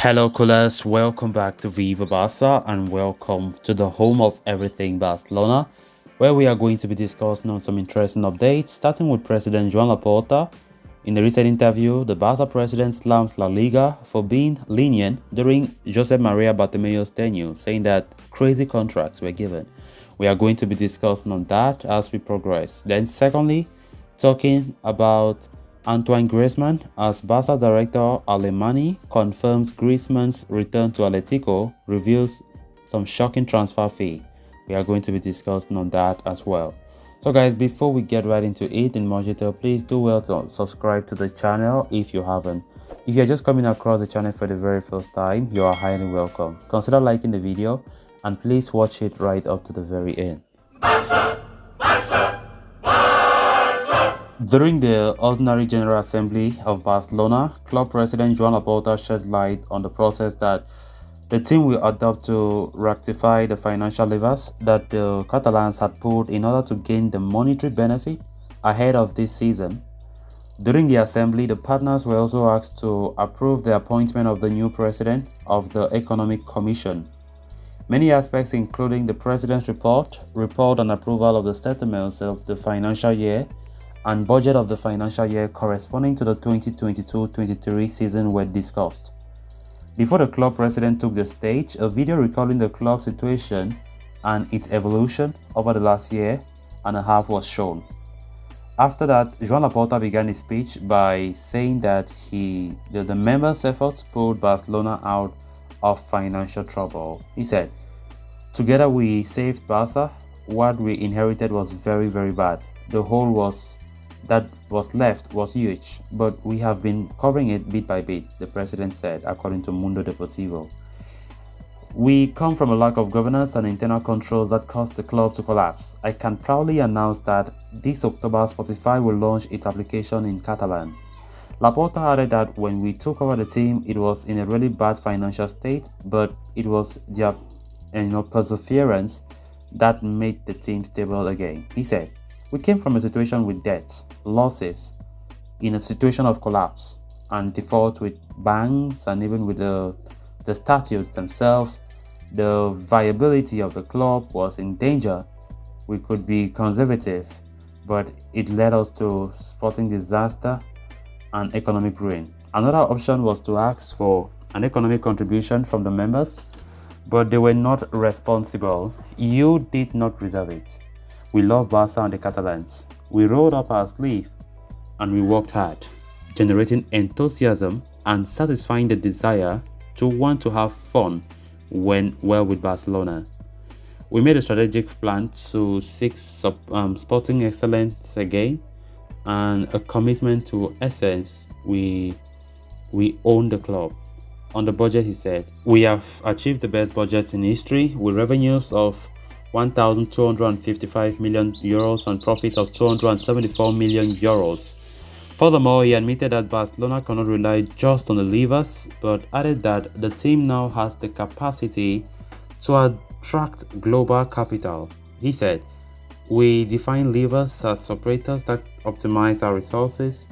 Hello, coolers. Welcome back to Viva Barca and welcome to the home of everything Barcelona, where we are going to be discussing on some interesting updates, starting with President Joan Laporta. In a recent interview, the Barca president slams LaLiga for being lenient during Josep Maria Bartomeu's tenure, saying that crazy contracts were given. We are going to be discussing on that as we progress. Then, secondly, talking about Antoine Griezmann, as Barca director Alemany confirms Griezmann's return to Atletico, reveals some shocking transfer fee. We are going to be discussing on that as well. So guys, before we get right into it in more detail, please do well to subscribe to the channel if you haven't. If you're just coming across the channel for the very first time, you are highly welcome. Consider liking the video and please watch it right up to the very end. Barca! Barca! During the Ordinary General Assembly of Barcelona, club president Joan Laporta shed light on the process that the team will adopt to rectify the financial levers that the Catalans had pulled in order to gain the monetary benefit ahead of this season. During the assembly, the partners were also asked to approve the appointment of the new president of the Economic Commission. Many aspects, including the president's report and approval of the settlements of the financial year, and budget of the financial year corresponding to the 2022-23 season were discussed. Before the club president took the stage, a video recalling the club's situation and its evolution over the last year and a half was shown. After that, Joan Laporta began his speech by saying that the members' efforts pulled Barcelona out of financial trouble. He said, "Together we saved Barca. What we inherited was very, very bad. The hole that was left was huge, but we have been covering it bit by bit," the president said, according to Mundo Deportivo. "We come from a lack of governance and internal controls that caused the club to collapse. I can proudly announce that this October Spotify will launch its application in Catalan." Laporta added that when we took over the team, it was in a really bad financial state, but it was their perseverance that made the team stable again. He said, "We came from a situation with debts, losses, in a situation of collapse and default with banks and even with the statutes themselves. The viability of the club was in danger. We could be conservative, but it led us to sporting disaster and economic ruin. Another option was to ask for an economic contribution from the members, but they were not responsible. You did not reserve it. We love Barca and the Catalans. We rolled up our sleeve and we worked hard, generating enthusiasm and satisfying the desire to want to have fun when we're with Barcelona. We made a strategic plan to seek sporting excellence again and a commitment to essence. We own the club." On the budget, he said, "We have achieved the best budget in history with revenues of 1,255 million euros and profits of 274 million euros. Furthermore, he admitted that Barcelona cannot rely just on the levers, but added that the team now has the capacity to attract global capital. He said, "We define levers as operators that optimize our resources.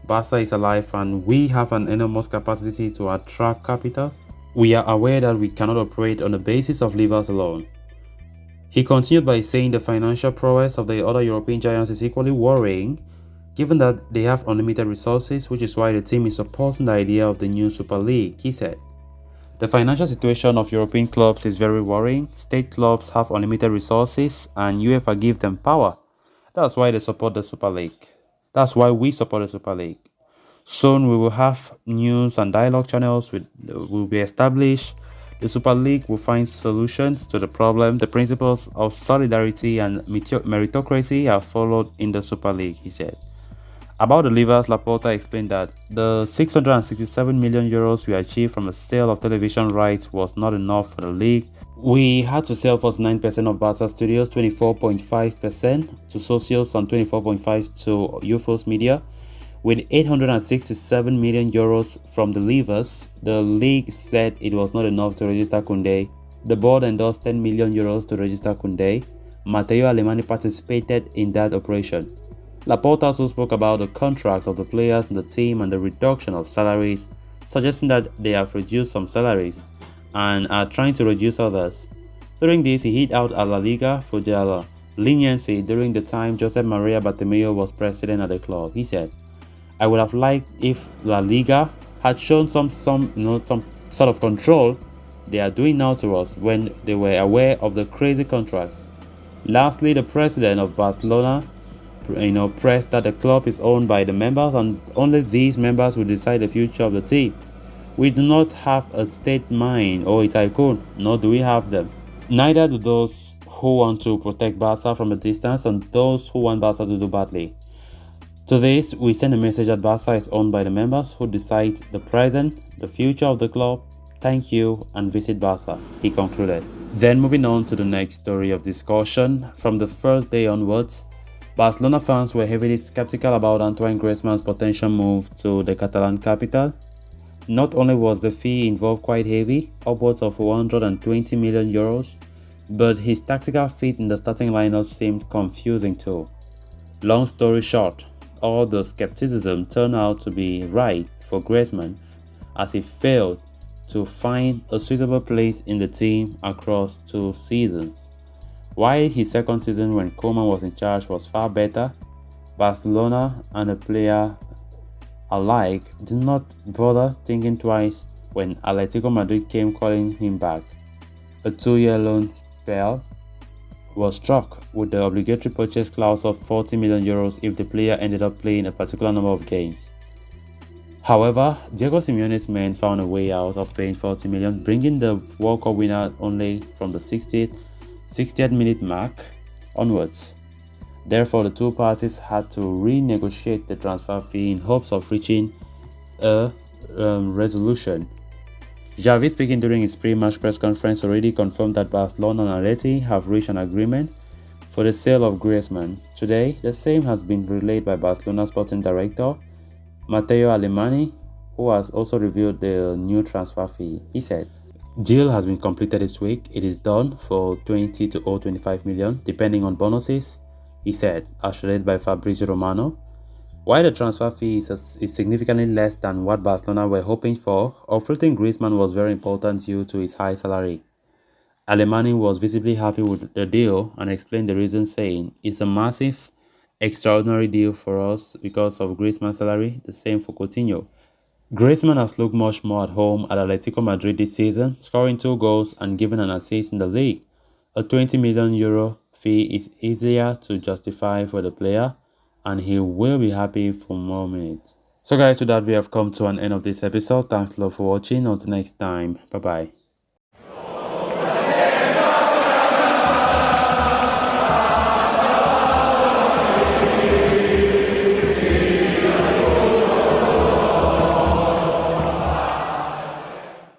Barca is alive and we have an enormous capacity to attract capital. We are aware that we cannot operate on the basis of levers alone." He continued by saying the financial prowess of the other European giants is equally worrying, given that they have unlimited resources, which is why the team is supporting the idea of the new Super League. He said, "The financial situation of European clubs is very worrying. State clubs have unlimited resources and UEFA give them power. That's why they support the Super League. That's why we support the Super League. Soon we will have news and dialogue channels will be established. The Super League will find solutions to the problem. The principles of solidarity and meritocracy are followed in the Super League," he said. About the levers, Laporta explained that the 667 million euros we achieved from the sale of television rights was not enough for the league. We had to sell 49% of Barca Studios, 24.5% to Socios and 24.5% to UFOS Media. With 867 million euros from the levers, the league said it was not enough to register Koundé. The board endorsed 10 million euros to register Koundé. Matteo Alemany participated in that operation. Laporta also spoke about the contracts of the players in the team and the reduction of salaries suggesting that they have reduced some salaries and are trying to reduce others. During this, he hit out at LaLiga for their leniency during the time Jose Maria Bartomeu was president at the club. He said, "I would have liked if LaLiga had shown some sort of control they are doing now to us when they were aware of the crazy contracts." Lastly, the president of Barcelona pressed that the club is owned by the members and only these members will decide the future of the team. "We do not have a state mind or a tycoon, nor do we have them. Neither do those who want to protect Barca from a distance and those who want Barca to do badly. To this, we send a message that Barca is owned by the members who decide the present, the future of the club. Thank you and visit Barca," he concluded. Then moving on to the next story of discussion, from the first day onwards, Barcelona fans were heavily skeptical about Antoine Griezmann's potential move to the Catalan capital. Not only was the fee involved quite heavy, upwards of 120 million euros, but his tactical fit in the starting lineup seemed confusing too. Long story short, all the skepticism turned out to be right for Griezmann as he failed to find a suitable place in the team across 2 seasons. While his second season when Koeman was in charge was far better, Barcelona and the player alike did not bother thinking twice when Atletico Madrid came calling him back. A 2-year loan spell was struck with the obligatory purchase clause of 40 million euros if the player ended up playing a particular number of games. However, Diego Simeone's men found a way out of paying 40 million, bringing the World Cup winner only from the 60th minute mark onwards. Therefore, the two parties had to renegotiate the transfer fee in hopes of reaching a resolution. Xavi, speaking during his pre-match press conference, already confirmed that Barcelona and Atleti have reached an agreement for the sale of Griezmann. Today, the same has been relayed by Barcelona sporting director Mateu Alemany, who has also revealed the new transfer fee. He said, "Deal has been completed this week. It is done for 20 to 25 million, depending on bonuses," he said, as related by Fabrizio Romano. While the transfer fee is significantly less than what Barcelona were hoping for, uprooting Griezmann was very important due to his high salary. Alemany was visibly happy with the deal and explained the reason, saying, "It's a massive, extraordinary deal for us because of Griezmann's salary, the same for Coutinho. Griezmann has looked much more at home at Atletico Madrid this season, scoring 2 goals and giving an assist in the league. A 20 million euro fee is easier to justify for the player, and he will be happy for more minutes." So guys, with that we have come to an end of this episode. Thanks a lot for watching. Until next time, bye bye.